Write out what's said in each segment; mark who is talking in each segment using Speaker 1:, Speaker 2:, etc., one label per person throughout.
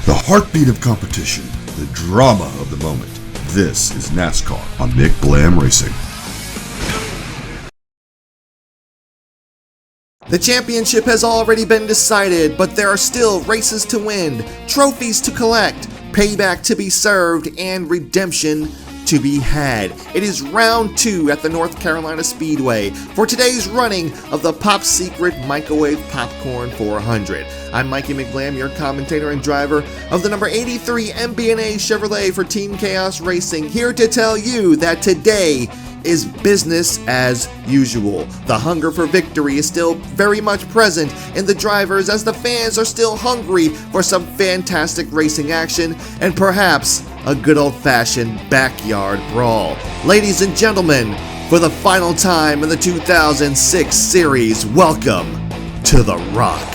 Speaker 1: The heartbeat of competition, the drama of the moment. This is NASCAR on Mick Blam Racing.
Speaker 2: The championship has already been decided, but there are still races to win, trophies to collect, payback to be served, and redemption to be had. It is round 2 at the North Carolina Speedway for today's running of the Pop Secret Microwave Popcorn 400. I'm Mikey McBlam, your commentator and driver of the number 83 MB&A Chevrolet for Team KAOS Racing, here to tell you that today is business as usual. The hunger for victory is still very much present in the drivers as the fans are still hungry for some fantastic racing action and perhaps a good old-fashioned backyard brawl. Ladies and gentlemen, for the final time in the 2006 series, welcome to The Rock.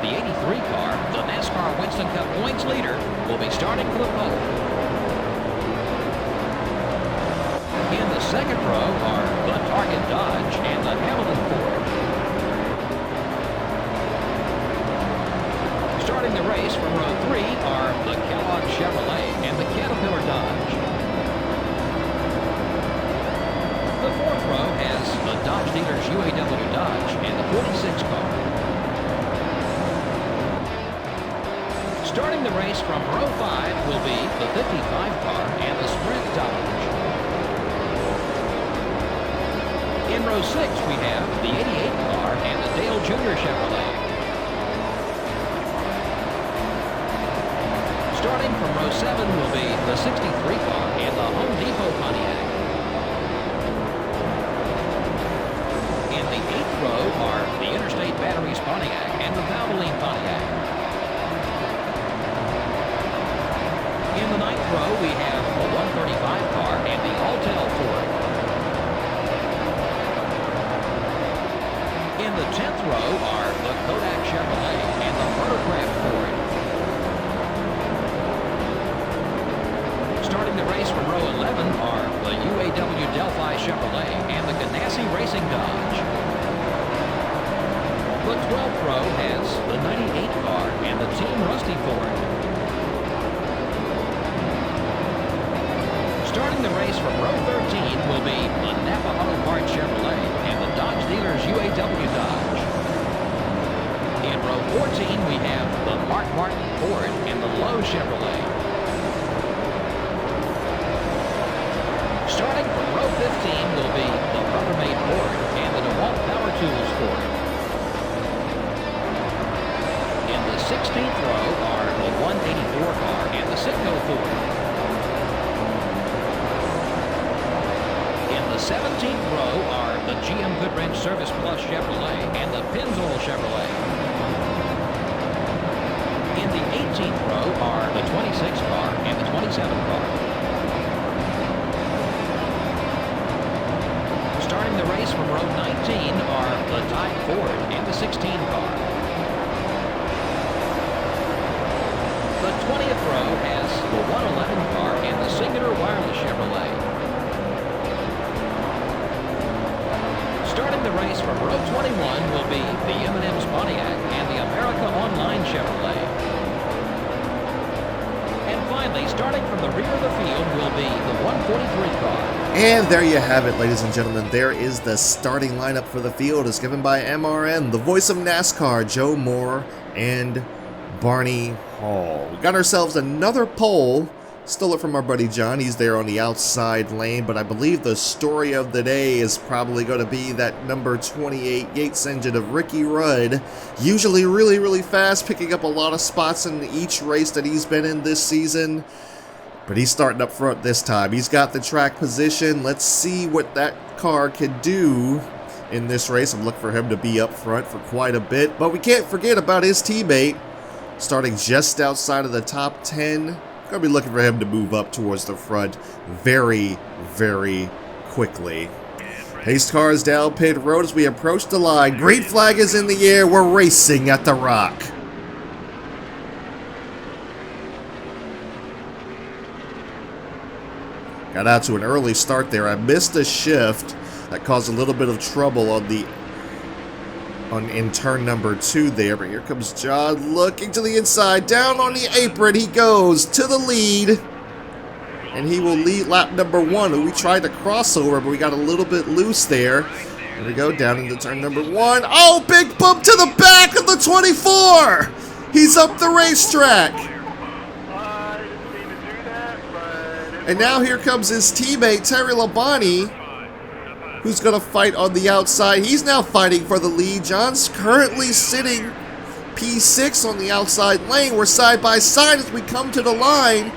Speaker 3: The 83 car, the NASCAR Winston Cup points leader, will be starting for the pole. In the second row are the Target Dodge and the Hamilton Ford. Starting the race from row 3 are the Kellogg Chevrolet and the Caterpillar Dodge. The fourth row has the Dodge dealers UAW Dodge and the 46 car. Starting the race from row 5 will be the 55 car and the Sprint Dodge. In row 6 we have the 88 car and the Dale Jr. Chevrolet. Starting from row 7 will be the 63 car and the Home Depot Pontiac. In the 8th row are the Interstate Batteries Pontiac and the Valvoline Pontiac. In the 9th row, we have the 135 car and the Alltel Ford. In the 10th row are the Kodak Chevrolet and the Photograph Ford. Starting the race from row 11 are the UAW Delphi Chevrolet and the Ganassi Racing Dodge. The 12th row has the 98 car and the Team Rusty Ford. Starting the race from row 13 will be the Napa Auto Parts Chevrolet and the Dodge dealers UAW Dodge. In row 14 we have the Mark Martin Ford and the Lowe Chevrolet. Starting from row 15 will be the Rubbermaid Ford and the DeWalt Power Tools Ford. In the 16th row are the 184 car and the Citgo Ford. The 17th row are the GM Goodwrench Service Plus Chevrolet and the Pennzoil Chevrolet. In the 18th row are the 26 car and the 27 car. Starting the race from row 19 are the Tide Ford and the 16 car. The 20th row has the 111 car and the Singular Wireless Chevrolet. Starting the race from row 21 will be the M&M's Pontiac and the America Online Chevrolet. And finally, starting from the rear of the field will be the 143 car.
Speaker 2: And there you have it, ladies and gentlemen. There is the starting lineup for the field as given by MRN, the voice of NASCAR, Joe Moore and Barney Hall. We got ourselves another pole. Stole it from our buddy John. He's there on the outside lane, but I believe the story of the day is probably going to be that number 28 Yates engine of Ricky Rudd. Usually really fast, picking up a lot of spots in each race that he's been in this season. But he's starting up front this time. He's got the track position. Let's see what that car can do in this race. I'm looking for him to be up front for quite a bit. But we can't forget about his teammate, starting just outside of the top 10. Gonna be looking for him to move up towards the front very, very quickly. Pace cars down pit road as we approach the line. Green flag is in the air. We're racing at the Rock. Got out to an early start there. I missed a shift that caused a little bit of trouble in turn number 2 there. But here comes John looking to the inside. Down on the apron he goes to the lead. And he will lead lap number 1. We tried to cross over, but we got a little bit loose there. Here we go, down into turn number 1. Oh, big bump to the back of the 24! He's up the racetrack. And now here comes his teammate, Terry Labonte, who's going to fight on the outside. He's now fighting for the lead. John's currently sitting P6 on the outside lane. We're side by side as we come to the line.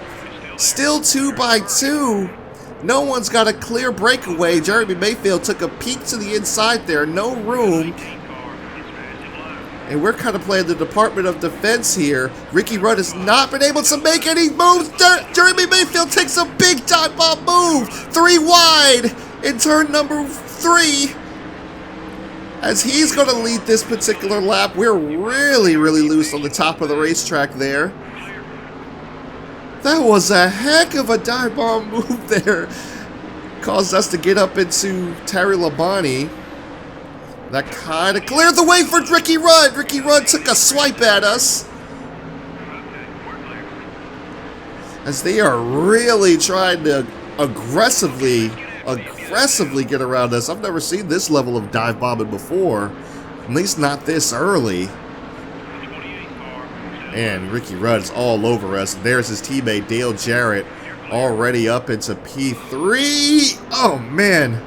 Speaker 2: Still 2 by 2. No one's got a clear breakaway. Jeremy Mayfield took a peek to the inside there. No room. And we're kind of playing the Department of Defense here. Ricky Rudd has not been able to make any moves. Jeremy Mayfield takes a big dive bomb move. 3 wide in turn number 3. As he's going to lead this particular lap. We're really, really loose on the top of the racetrack there. That was a heck of a dive bomb move there. Caused us to get up into Terry Labonte. That kind of cleared the way for Ricky Rudd. Ricky Rudd took a swipe at us. As they are really trying to aggressively get around us. I've never seen this level of dive bombing before. At least not this early. And Ricky Rudd's all over us. There's his teammate, Dale Jarrett, already up into P3. Oh, man.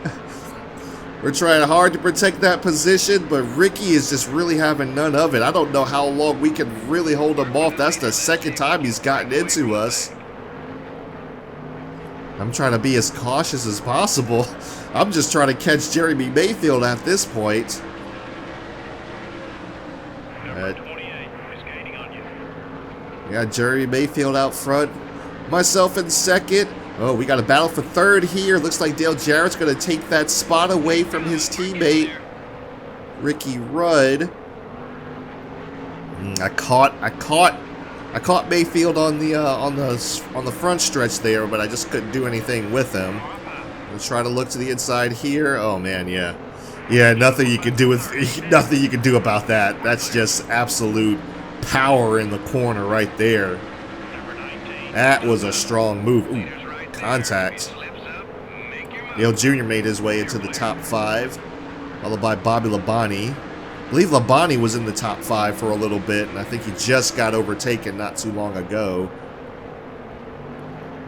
Speaker 2: We're trying hard to protect that position, but Ricky is just really having none of it. I don't know how long we can really hold him off. That's the second time he's gotten into us. I'm trying to be as cautious as possible. I'm just trying to catch Jeremy Mayfield at this point. We got Jeremy Mayfield out front. Myself in second. Oh, we got a battle for third here. Looks like Dale Jarrett's going to take that spot away from his teammate, Ricky Rudd. I caught Mayfield on the front stretch there, but I just couldn't do anything with him. Let's try to look to the inside here. Oh man, yeah, nothing you can do about that. That's just absolute power in the corner right there. That was a strong move. Ooh, contact. Dale Jr. made his way into the top 5, followed by Bobby Labonte. I believe Labonte was in the top 5 for a little bit, and I think he just got overtaken not too long ago.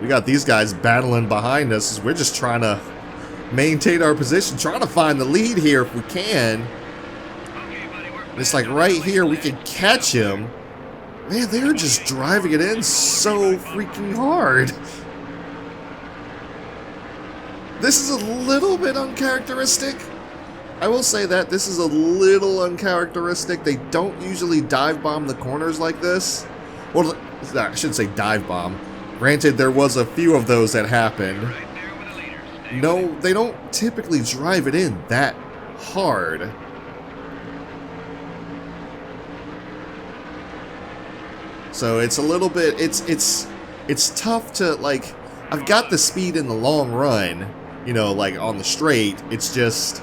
Speaker 2: We got these guys battling behind us as we're just trying to maintain our position, trying to find the lead here if we can. It's like right here we can catch him. Man, they're just driving it in so freaking hard. This is a little bit uncharacteristic. I will say that this is a little uncharacteristic. They don't usually dive bomb the corners like this. Well, I shouldn't say dive bomb. Granted, there was a few of those that happened. No, they don't typically drive it in that hard. So it's a little bit, it's tough to, like, I've got the speed in the long run, you know, like on the straight. It's just,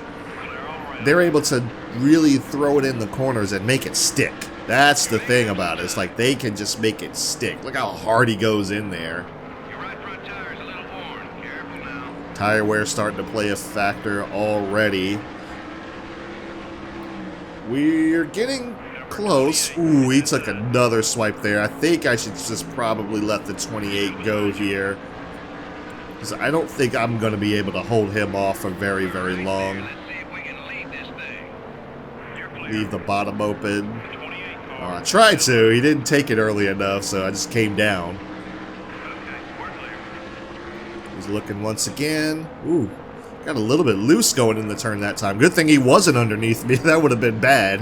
Speaker 2: they're able to really throw it in the corners and make it stick. That's the thing about it. It's like they can just make it stick. Look how hard he goes in there. Tire wear starting to play a factor already. We're getting close. Ooh, he took another swipe there. I think I should just probably let the 28 go here, because I don't think I'm going to be able to hold him off for very, very long. Leave the bottom open. I tried to. He didn't take it early enough, so I just came down. He's looking once again. Ooh, got a little bit loose going in the turn that time. Good thing he wasn't underneath me. That would have been bad.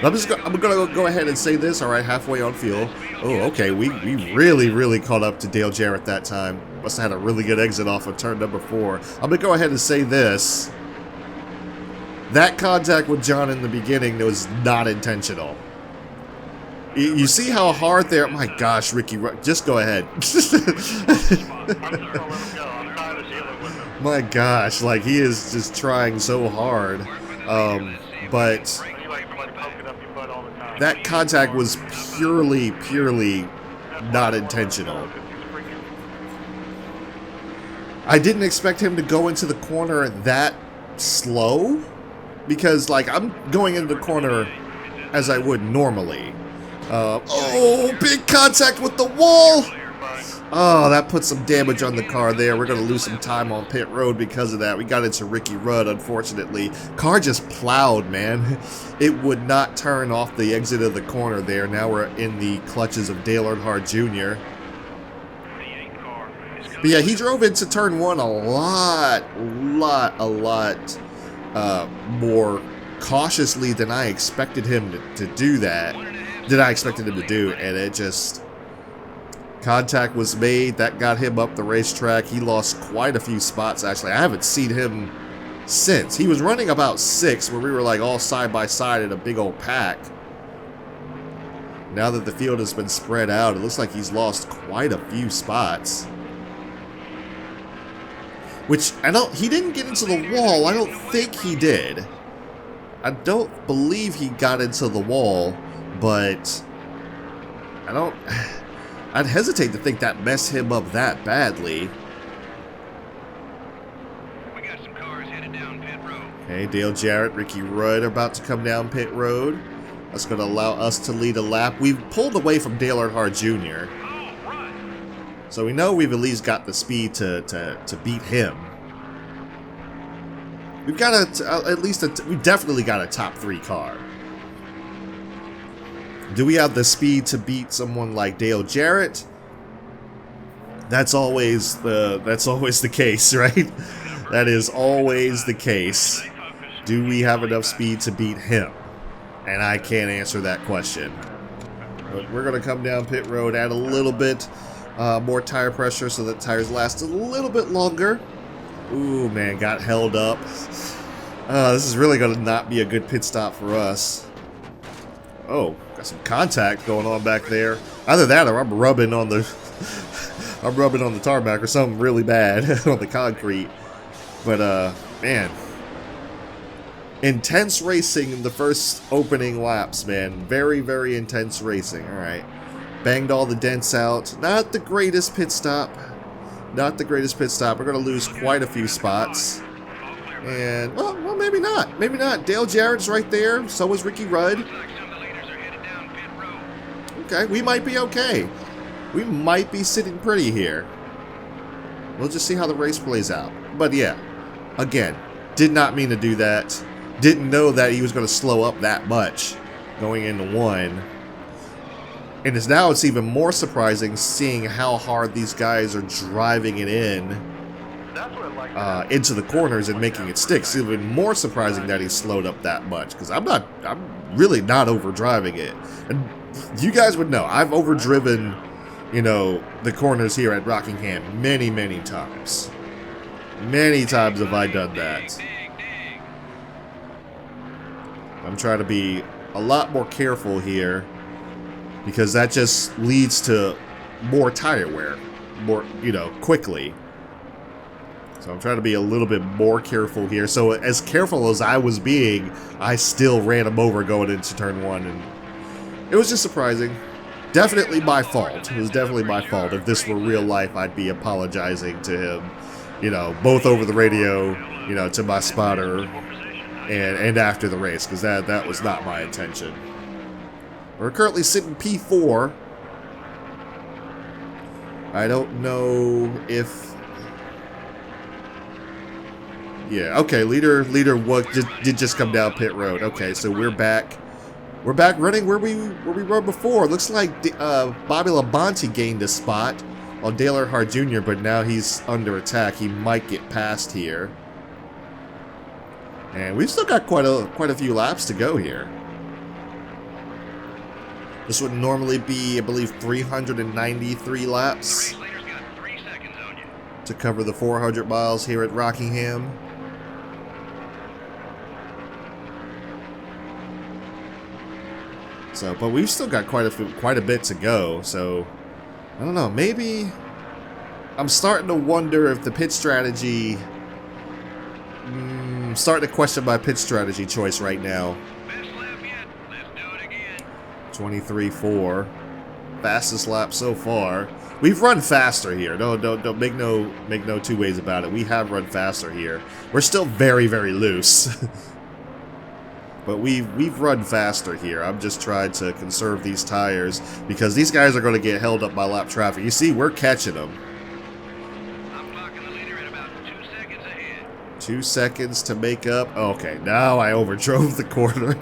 Speaker 2: I'm going to go ahead and say this, all right, halfway on fuel. Oh, okay, we really caught up to Dale Jarrett that time. Must have had a really good exit off of turn number 4. I'm going to go ahead and say this. That contact with John in the beginning was not intentional. You see how hard there... My gosh, Ricky, just go ahead. My gosh, like he is just trying so hard. But that contact was purely not intentional. I didn't expect him to go into the corner that slow, because like I'm going into the corner as I would normally. Oh, big contact with the wall! Oh, that put some damage on the car there. We're going to lose some time on pit road because of that. We got into Ricky Rudd, unfortunately. Car just plowed, man. It would not turn off the exit of the corner there. Now we're in the clutches of Dale Earnhardt Jr. But yeah, he drove into turn 1 a lot more cautiously than I expected him to do that. Than I expected him to do, and it just... Contact was made. That got him up the racetrack. He lost quite a few spots, actually. I haven't seen him since. He was running about 6, where we were like all side by side in a big old pack. Now that the field has been spread out, it looks like he's lost quite a few spots. Which, he didn't get into the wall. I don't think he did. I don't believe he got into the wall, but I'd hesitate to think that messed him up that badly.
Speaker 4: We got some cars headed down pit road.
Speaker 2: Okay, Dale Jarrett, Ricky Rudd are about to come down pit road. That's going to allow us to lead a lap. We've pulled away from Dale Earnhardt Jr. So we know we've at least got the speed to beat him. We've got we've definitely got a top 3 car. Do we have the speed to beat someone like Dale Jarrett? That's always the case, right? That is always the case. Do we have enough speed to beat him? And I can't answer that question. But we're going to come down pit road, add a little bit more tire pressure so that tires last a little bit longer. Ooh, man, got held up. This is really going to not be a good pit stop for us. Oh, got some contact going on back there. Either that or I'm rubbing on the tarmac or something really bad on the concrete. But man, intense racing in the first opening laps, man. Very intense racing. All right, banged all the dents out. Not the greatest pit stop. Not the greatest pit stop. We're gonna lose quite a few spots. And well, maybe not. Maybe not. Dale Jarrett's right there. So is Ricky Rudd. Okay, we might be okay. We might be sitting pretty here. We'll just see how the race plays out. But yeah, again, did not mean to do that. Didn't know that he was going to slow up that much going into 1. And it's even more surprising seeing how hard these guys are driving it into the corners and making it stick. It's even more surprising that he slowed up that much, because I'm really not overdriving it. And you guys would know, I've overdriven, the corners here at Rockingham many times. Many times have I done that. I'm trying to be a lot more careful here, because that just leads to more tire wear, more, quickly. So I'm trying to be a little bit more careful here. So as careful as I was being, I still ran him over going into turn 1, and it was just surprising. Definitely my fault. It was definitely my fault. If this were real life, I'd be apologizing to him, both over the radio, to my spotter, and after the race, because that was not my intention. We're currently sitting P4. I don't know if... Yeah, okay, leader did just come down pit road. Okay, so we're back. We're back running where we were before. Looks like Bobby Labonte gained a spot on Dale Earnhardt Jr., but now he's under attack. He might get past here. And we've still got quite a few laps to go here. This would normally be, I believe, 393 laps
Speaker 4: Race leader's got 3 seconds on you.
Speaker 2: to cover the 400 miles here at Rockingham. So, but we've still got quite a bit to go. So, I don't know. Maybe I'm starting to wonder if the pit strategy. I'm starting to question my pit strategy choice right now.
Speaker 4: Best lap yet. Let's do it again.
Speaker 2: 23.4, fastest lap so far. We've run faster here. Don't make no two ways about it. We have run faster here. We're still very, very loose. But we've run faster here. I'm just trying to conserve these tires because these guys are going to get held up by lap traffic. You see, we're catching them.
Speaker 4: I'm clocking the leader at about 2 seconds ahead.
Speaker 2: 2 seconds to make up. Okay, now I overdrove the corner.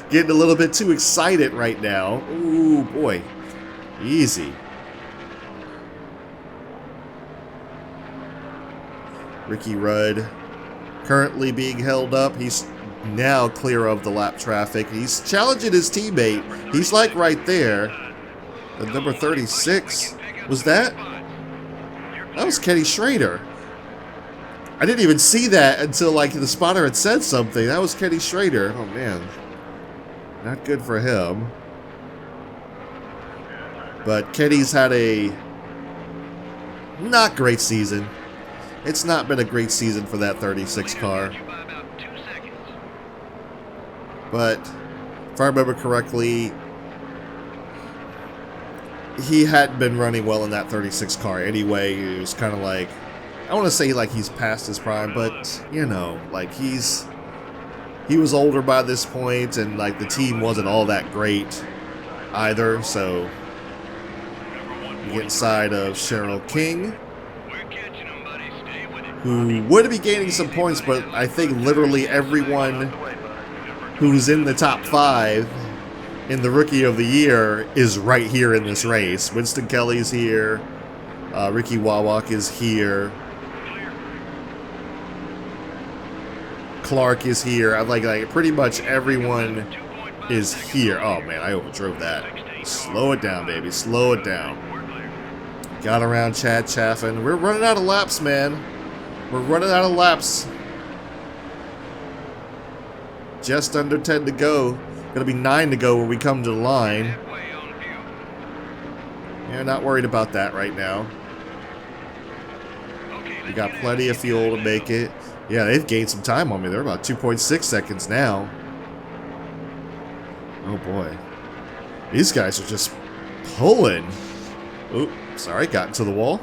Speaker 2: Getting a little bit too excited right now. Ooh, boy. Easy. Ricky Rudd currently being held up. He's now clear of the lap traffic. He's challenging his teammate. He's like right there. The number 36. Was that? That was Kenny Schrader. I didn't even see that until like the spotter had said something. That was Kenny Schrader. Oh man. Not good for him. But Kenny's had a not great season. It's not been a great season for that 36 car.
Speaker 4: By about 2 seconds.
Speaker 2: But if I remember correctly, he hadn't been running well in that 36 car anyway. It was kind of like, I want to say like he's past his prime, but you know, like he was older by this point, and like the team wasn't all that great either. So you get inside of Cheryl King,
Speaker 4: We're catching them, buddy. Stay with it.
Speaker 2: who would be gaining some points, but I think literally everyone who's in the top 5 in the Rookie of the Year is right here in this race. Winston Kelly's here. Ricky Wawak is here. Clark is here. I like pretty much everyone is here. Oh man, I overdrove that. Slow it down, baby. Slow it down. Got around Chad Chaffin. We're running out of laps, man. We're running out of laps. Just under 10 to go. Gonna be 9 to go when we come to the line.
Speaker 4: Halfway on view.
Speaker 2: Yeah, not worried about that right now.
Speaker 4: Okay,
Speaker 2: We got plenty of fuel to make it. Yeah, they've gained some time on me. They're about 2.6 seconds now. Oh boy. These guys are just pulling. Oop, sorry, got into the wall.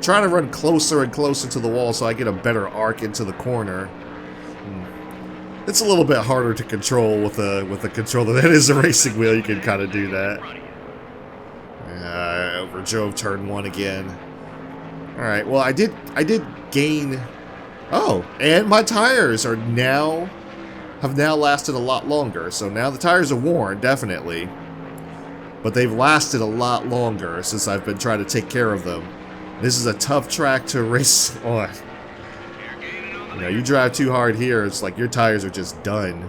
Speaker 2: Trying to run closer and closer to the wall so I get a better arc into the corner. It's a little bit harder to control with a controller. That is a racing wheel. You can kind of do that. Overdrove turn 1 again. All right. Well, I did gain. Oh, and my tires have now lasted a lot longer. So now the tires are worn, definitely, but they've lasted a lot longer since I've been trying to take care of them. This is a tough track to race on. You know, you drive too hard here, it's like your tires are just done.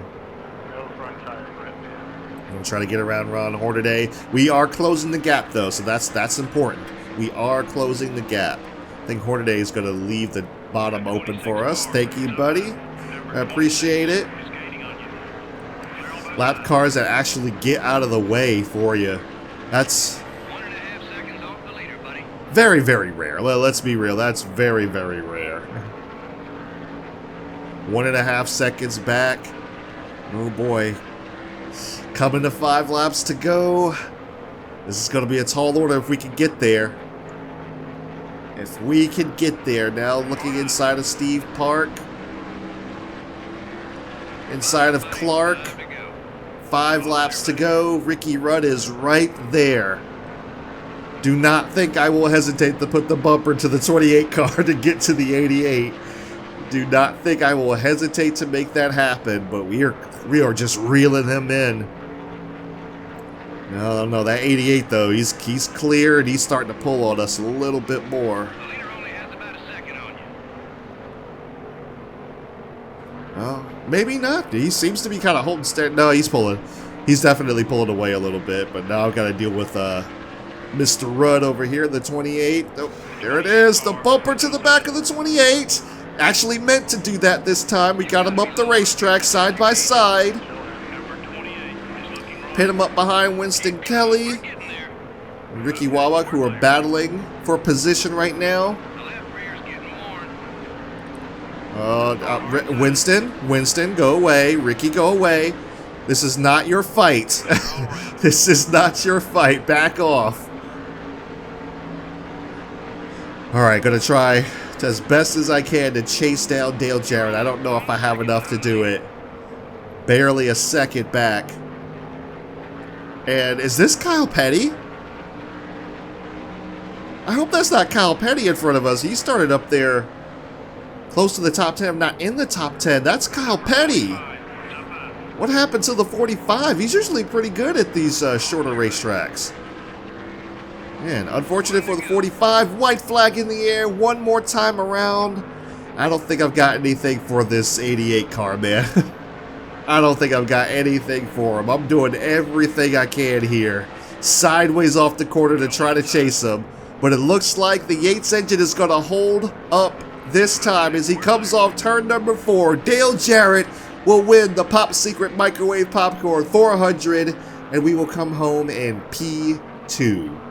Speaker 2: I'm gonna try to get around Ron Hornaday. We are closing the gap though, so that's important. We are closing the gap. I think Hornaday is gonna leave the bottom open for us. Thank you, buddy. I appreciate it. Lap cars that actually get out of the way for you. That's
Speaker 4: 1.5 seconds off the leader, buddy.
Speaker 2: very, very rare. Well, let's be real. That's very, very rare. 1.5 seconds back. Oh boy. Coming to 5 laps to go. This is going to be a tall order if we can get there. If we can get there. Now looking inside of Steve Park. Inside of Clark. 5 laps to go. Ricky Rudd is right there. Do not think I will hesitate to put the bumper to the 28 car to get to the 88. Do not think I will hesitate to make that happen, but we are just reeling him in. No, that 88 though, he's clear and he's starting to pull on us a little bit more.
Speaker 4: The leader only has about a second on you.
Speaker 2: Well, maybe not. He seems to be kind of holding steady. No, he's pulling. He's definitely pulling away a little bit, but now I've got to deal with Mr. Rudd over here, the 28. Oh, there it is, the bumper to the back of the 28. Actually meant to do that this time. We got him up the racetrack side by side. Pin him up behind Winston Kelly and Ricky Wawak, who are battling for position right now. Winston, go away. Ricky, go away. This is not your fight. This is not your fight. Back off. Alright, gonna try as best as I can to chase down Dale Jarrett. I don't know if I have enough to do it. Barely a second back. And is this Kyle Petty? I hope that's not Kyle Petty in front of us. He started up there close to the top 10, not in the top 10. That's Kyle Petty. What happened to the 45? He's usually pretty good at these shorter racetracks. Man, unfortunate for the 45. White flag in the air one more time around. I don't think I've got anything for this 88 car, man. I don't think I've got anything for him. I'm doing everything I can here. Sideways off the corner to try to chase him. But it looks like the Yates engine is going to hold up this time as he comes off turn number 4. Dale Jarrett will win the Pop Secret Microwave Popcorn 400, and we will come home in P2.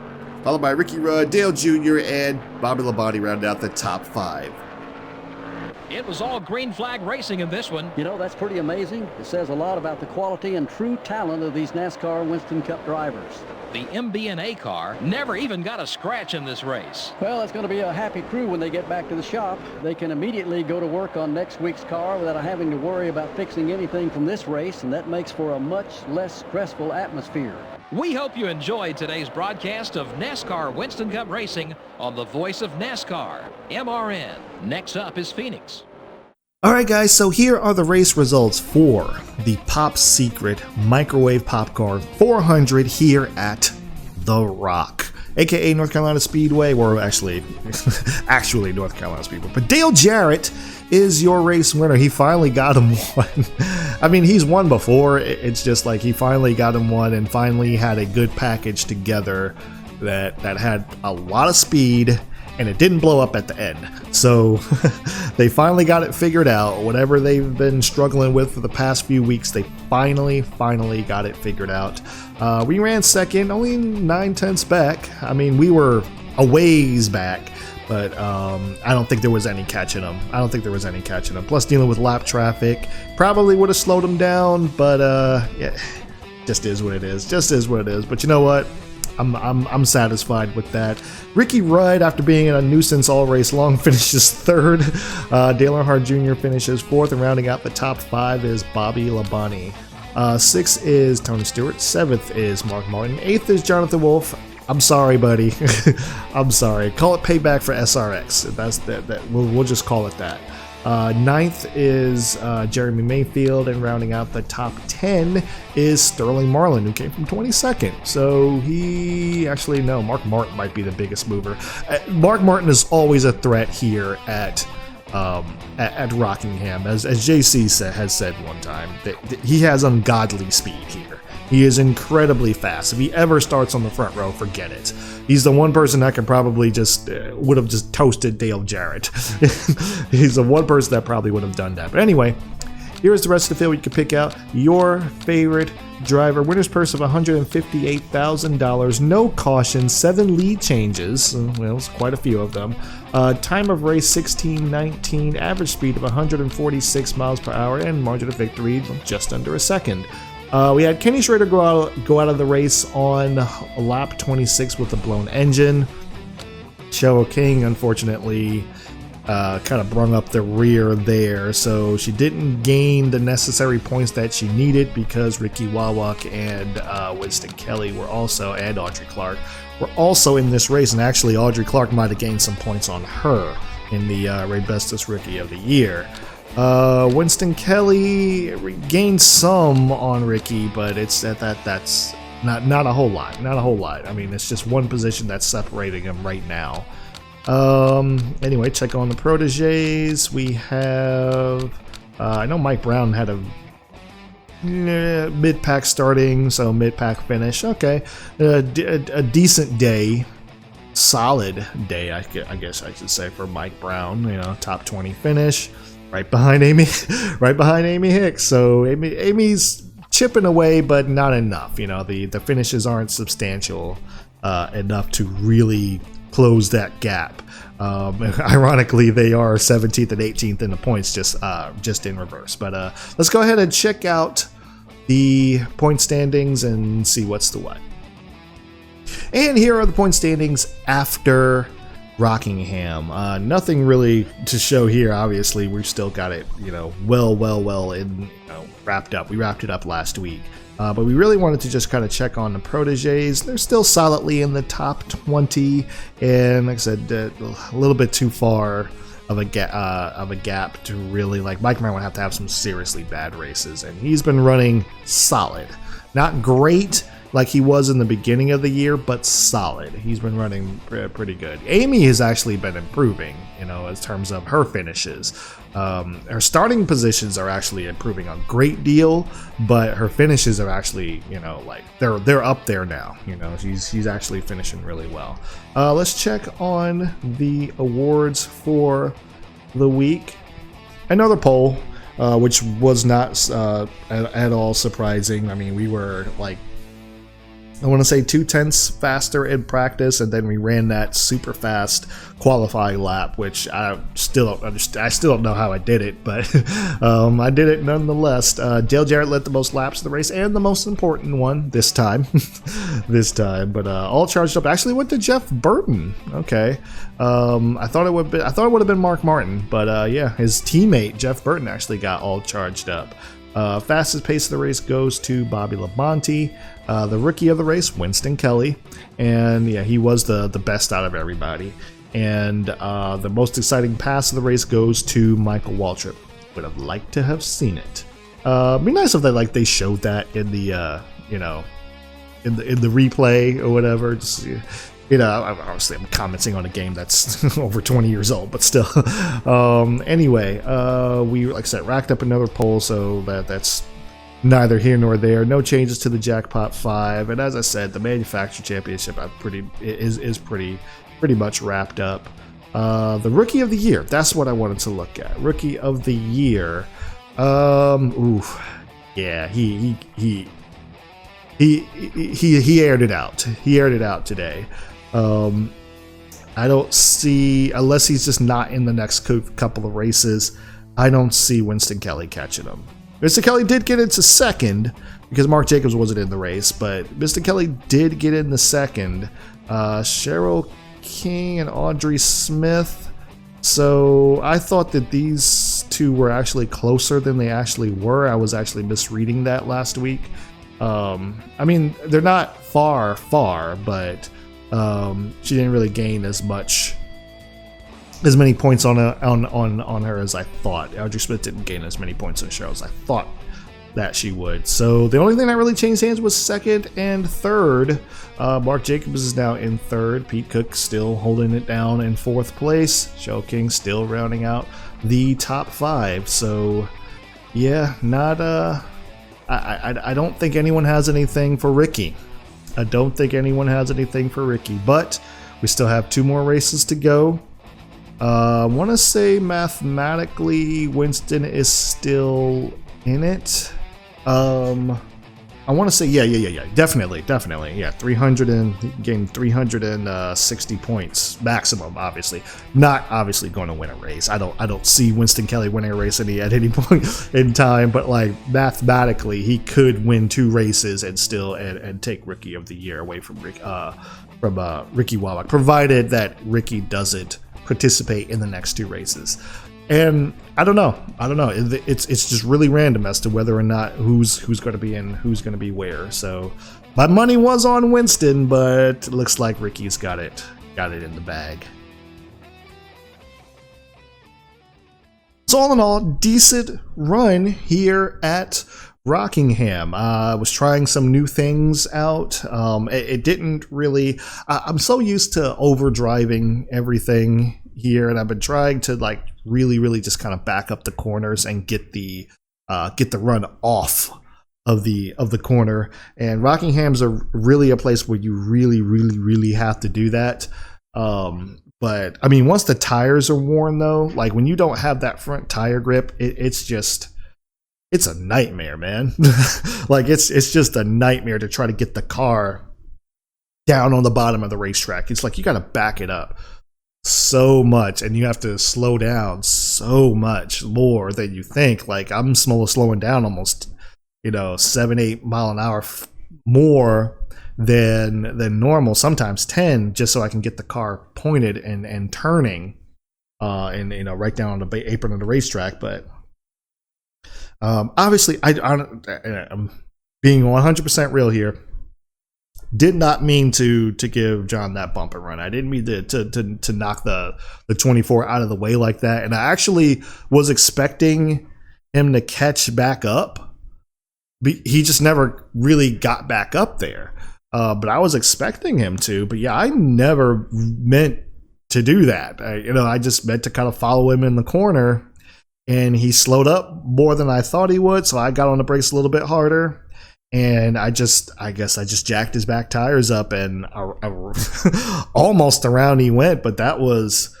Speaker 2: Followed by Ricky Rudd, Dale Jr., and Bobby Labonte round out the top 5.
Speaker 3: It was all green flag racing in this one.
Speaker 5: You know, that's pretty amazing. It says a lot about the quality and true talent of these NASCAR Winston Cup drivers.
Speaker 3: The MB&A car never even got a scratch in this race.
Speaker 5: Well, it's going to be a happy crew when they get back to the shop. They can immediately go to work on next week's car without having to worry about fixing anything from this race, and that makes for a much less stressful atmosphere.
Speaker 3: We hope you enjoyed today's broadcast of NASCAR Winston Cup Racing on the Voice of NASCAR, MRN. Next up is Phoenix.
Speaker 2: Alright guys, so here are the race results for the Pop Secret Microwave Popcorn 400 here at The Rock, aka North Carolina Speedway, or actually North Carolina Speedway. But Dale Jarrett is your race winner. He finally got him one. I mean, he's won before. It's just like he finally got him one and finally had a good package together that had a lot of speed, and it didn't blow up at the end. So they finally got it figured out. Whatever they've been struggling with for the past few weeks, they finally got it figured out. We ran second, only 9/10 back. I mean, we were a ways back, but I don't think there was any catching them. Plus, dealing with lap traffic probably would have slowed them down, but yeah, just is what it is. But you know what? I'm satisfied with that. Ricky Wright, after being in a nuisance all race long, finishes 3rd. Dale Earnhardt Jr. finishes 4th, and rounding out the top 5 is Bobby Labonte. 6th is Tony Stewart. 7th is Mark Martin. 8th is Jonathan Wolf. I'm sorry, buddy. I'm sorry. Call it payback for SRX. We'll just call it that. 9th is Jeremy Mayfield, and rounding out the top 10 is Sterling Marlin, who came from 22nd. So Mark Martin might be the biggest mover. Mark Martin is always a threat here at Rockingham, as JC has said one time, that he has ungodly speed here. He is incredibly fast. If he ever starts on the front row, forget it. He's the one person that could probably would have just toasted Dale Jarrett. He's the one person that probably would have done that. But anyway, here's the rest of the field. You can pick out your favorite driver. Winner's purse of $158,000. No caution. 7 lead changes. Well, it's quite a few of them. Time of race 16:19. Average speed of 146 miles per hour, and margin of victory just under a second. We had Kenny Schrader go out of the race on lap 26 with a blown engine. Cheryl King, unfortunately, kind of brung up the rear there, so she didn't gain the necessary points that she needed because Ricky Wawak and Winston Kelly and Audrey Clark were also in this race, and actually Audrey Clark might have gained some points on her in the Ray Bestis Rookie of the Year. Winston Kelly gained some on Ricky, but that's not a whole lot. I mean, it's just one position that's separating him right now. Anyway, check on the proteges. We have I know Mike Brown had
Speaker 6: mid-pack starting, so mid-pack finish. Okay, a decent day, solid day, I guess I should say, for Mike Brown. You know, top 20 finish, right behind Amy, right behind Amy Hicks. So Amy's chipping away, but not enough. You know, the finishes aren't substantial enough to really close that gap. Ironically, they are 17th and 18th in the points, just in reverse. But let's go ahead and check out the point standings and see what's the what. And here are the point standings after Rockingham. Nothing really to show here. Obviously, we've still got it, you know, well in, wrapped up. We wrapped it up last week. But we really wanted to just kind of check on the proteges. They're still solidly in the top 20, and like I said, a little bit too far of a gap to really, like, Mike Brown would have to have some seriously bad races, and he's been running solid. Not great like he was in the beginning of the year, but solid. He's been running pretty good. Amy has actually been improving, you know, in terms of her finishes. Her starting positions are actually improving a great deal, but her finishes are actually, you know, like they're up there now. You know, she's actually finishing really well. Let's check on the awards for the week. Another poll, which was not at all surprising. I mean, we were like, I want to say 2/10 faster in practice, and then we ran that super fast qualifying lap, which I still don't understand. I still don't know how I did it, but I did it nonetheless. Dale Jarrett led the most laps of the race, and the most important one this time. But all charged up actually went to Jeff Burton. Okay, I thought it would have been Mark Martin, but yeah, his teammate Jeff Burton actually got all charged up. Fastest pace of the race goes to Bobby Labonte. The rookie of the race, Winston Kelly, and yeah, he was the best out of everybody. And the most exciting pass of the race goes to Michael Waltrip. Would have liked to have seen it. Be nice if they showed that in the in the replay or whatever. Just, you know, obviously I'm commenting on a game that's over 20 years old, but still. Anyway, we, like I said, racked up another pole, so that's neither here nor there. No changes to the Jackpot 5, and as I said, the Manufacturer Championship is pretty much wrapped up. The Rookie of the Year, that's what I wanted to look at. Rookie of the Year. Yeah, he aired it out. He aired it out today. I don't see, unless he's just not in the next couple of races, I don't see Winston Kelly catching him. Mr. Kelly did get into second because Mark Jacobs wasn't in the race, but Mr. Kelly did get in the second. Cheryl King and Audrey Smith. So I thought that these two were actually closer than they actually were. I was actually misreading that last week. I mean, they're not far, but she didn't really gain as many points on her as I thought. Audrey Smith didn't gain as many points on Cheryl as I thought that she would. So the only thing that really changed hands was second and third. Mark Jacobs is now in third. Pete Cook still holding it down in fourth place. Cheryl King still rounding out the top 5. So yeah, not I don't think anyone has anything for Ricky. But we still have 2 more races to go. I want to say mathematically Winston is still in it. I want to say yeah, definitely, yeah, 300 and gained 360 points maximum. Obviously, not obviously going to win a race. I don't see Winston Kelly winning a race at any point in time. But like mathematically, he could win 2 races and still and take Rookie of the Year away from Ricky Wawak, provided that Ricky doesn't participate in the next 2 races. And I don't know. It's just really random as to whether or not who's going to be in, who's going to be where. So my money was on Winston, but it looks like Ricky's got it in the bag. So all in all, decent run here at Rockingham. I was trying some new things out. It didn't really. I'm so used to overdriving everything here, and I've been trying to like really just kind of back up the corners and get the run off the corner. And Rockingham's really a place where you really have to do that. But I mean, once the tires are worn though, like when you don't have that front tire grip, it's a nightmare, man. Like it's just a nightmare to try to get the car down on the bottom of the racetrack. It's like you got to back it up so much, and you have to slow down so much more than you think. Like I'm slowing down almost, 7-8 mile an hour more than normal, sometimes 10, just so I can get the car pointed and turning, and right down on the apron of the racetrack. But obviously, I'm being 100% real here. Did not mean to give John that bump and run. I didn't mean to knock the 24 out of the way like that. And I actually was expecting him to catch back up. He just never really got back up there. But I was expecting him to. But yeah, I never meant to do that. I just meant to kind of follow him in the corner. And he slowed up more than I thought he would. So I got on the brakes a little bit harder. And I guess I just jacked his back tires up, and almost around he went. But that was,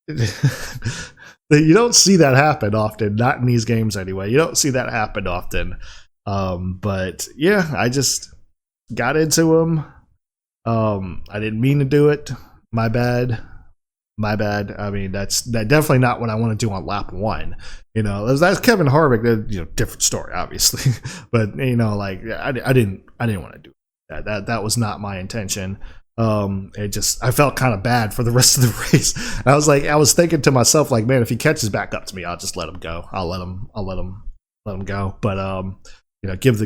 Speaker 6: you don't see that happen often, not in these games anyway. You don't see that happen often. But yeah, I just got into him. I didn't mean to do it. My bad. I mean, that's definitely not what I want to do on lap 1. That's Kevin Harvick. Different story, obviously. But I didn't want to do that. That was not my intention. I felt kind of bad for the rest of the race. I was thinking to myself, like, man, if he catches back up to me, I'll just let him go. I'll let him go. But give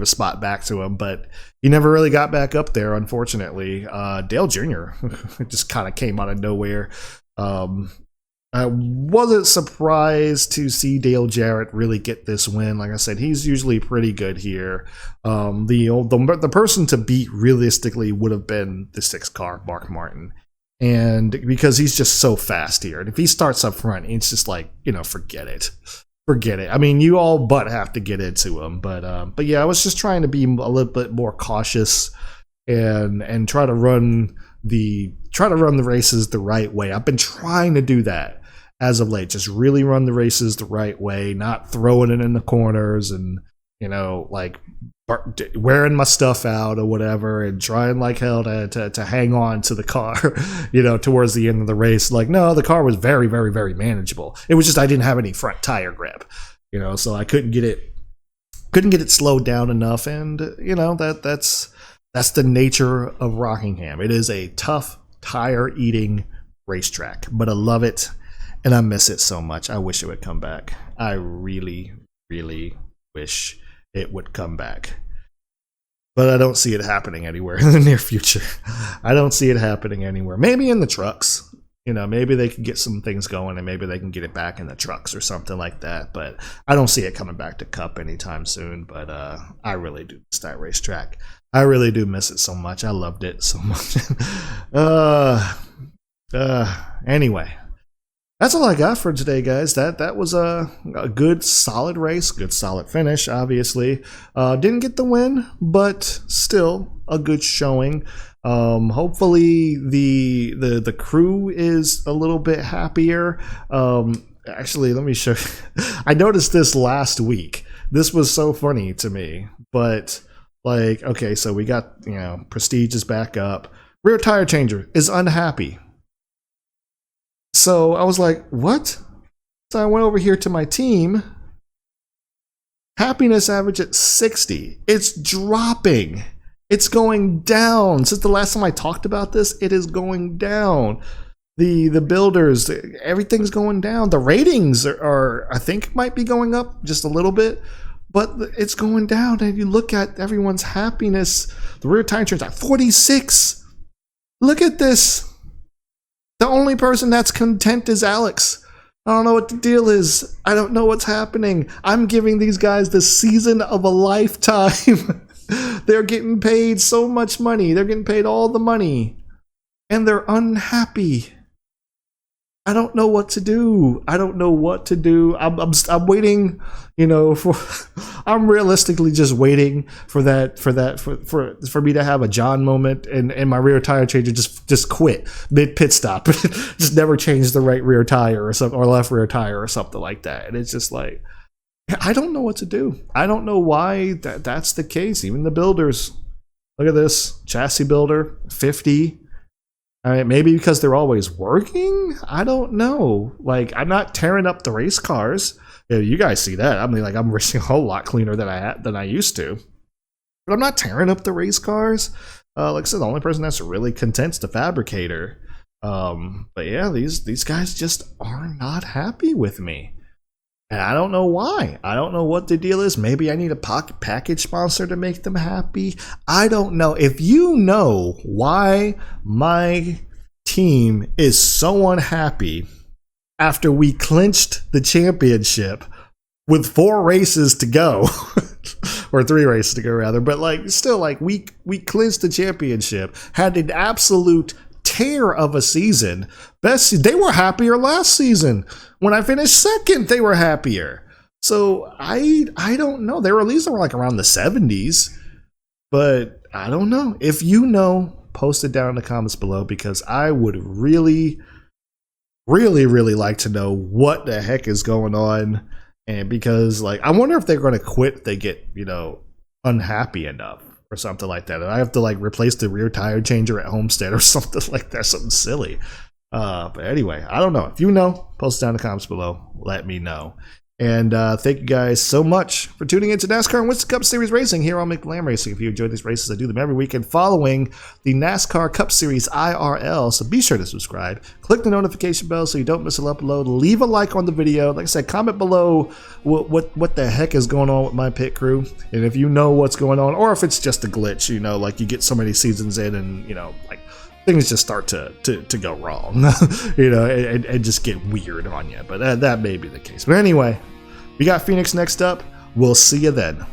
Speaker 6: a spot back to him, but he never really got back up there, unfortunately. Dale Jr. just kind of came out of nowhere. I wasn't surprised to see Dale Jarrett really get this win. Like I said, he's usually pretty good here. The person to beat realistically would have been the 6th car, Mark Martin. And because he's just so fast here. And if he starts up front, it's just like, forget it. Forget it. I mean, you all but have to get into him, but yeah, I was just trying to be a little bit more cautious and try to run the races the right way. I've been trying to do that as of late. Just really run the races the right way, not throwing it in the corners and like wearing my stuff out or whatever, and trying like hell to hang on to the car, towards the end of the race. Like, no, the car was very, very, very manageable. It was just I didn't have any front tire grip, so I couldn't get it slowed down enough. And that's the nature of Rockingham. It is a tough tire eating racetrack, but I love it and I miss it so much. I wish it would come back. I really, really wish it would come back. But I don't see it happening anywhere in the near future. I don't see it happening anywhere. Maybe in the trucks. Maybe they could get some things going and maybe they can get it back in the trucks or something like that. But I don't see it coming back to Cup anytime soon. But I really do miss that racetrack. I really do miss it so much. I loved it so much. Anyway. That's all I got for today, guys. That was a good, solid race, good, solid finish, obviously. Didn't get the win, but still a good showing. Hopefully the crew is a little bit happier. Actually, let me show you. I noticed this last week. This was so funny to me. But, okay, so we got, Prestige is back up. Rear tire changer is unhappy. So I was like, what? So I went over here to my team. Happiness average at 60. It's dropping. It's going down. Since the last time I talked about this, it is going down. The builders, everything's going down. The ratings are, I think, might be going up just a little bit, but it's going down. And you look at everyone's happiness. The rear tire changer at 46. Look at this. The only person that's content is Alex. I don't know what the deal is. I don't know what's happening. I'm giving these guys the season of a lifetime. They're getting paid so much money. They're getting paid all the money. And they're unhappy. I don't know what to do. I don't know what to do. I'm waiting, for I'm realistically just waiting for me to have a John moment and my rear tire changer just quit mid pit stop. Just never change the right rear tire or something, or left rear tire or something like that. And it's just like, I don't know what to do. I don't know why that's the case. Even the builders, look at this chassis builder 50. I mean, maybe because they're always working? I don't know. Like, I'm not tearing up the race cars. You guys see that. I mean, like, I'm racing a whole lot cleaner than I used to. But I'm not tearing up the race cars. Like I said, the only person that's really content's the fabricator. But yeah, these guys just are not happy with me. And I don't know why. I don't know what the deal is. Maybe I need a package sponsor to make them happy. I don't know. If you know why my team is so unhappy after we clinched the championship with 4 races to go, or 3 races to go rather, but like still, like we clinched the championship, had an absolute tear of a season. They were happier last season. When I finished second, they were happier. So I don't know. They were at least like around the 70s, but I don't know. If you know, post it down in the comments below, because I would really, really, really like to know what the heck is going on. And because like, I wonder if they're going to quit if they get, unhappy enough or something like that. And I have to like replace the rear tire changer at Homestead or something like that, something silly. But anyway, I don't know. If you know, post it down in the comments below. Let me know. And thank you guys so much for tuning into NASCAR and Winston Cup Series Racing here on McLam Racing. If you enjoy these races, I do them every weekend following the NASCAR Cup Series IRL. So be sure to subscribe. Click the notification bell so you don't miss an upload. Leave a like on the video. Like I said, comment below what the heck is going on with my pit crew. And if you know what's going on, or if it's just a glitch, like you get so many seasons in and, like things just start to go wrong, and just get weird on you. But that may be the case. But anyway, we got Phoenix next up. We'll see you then.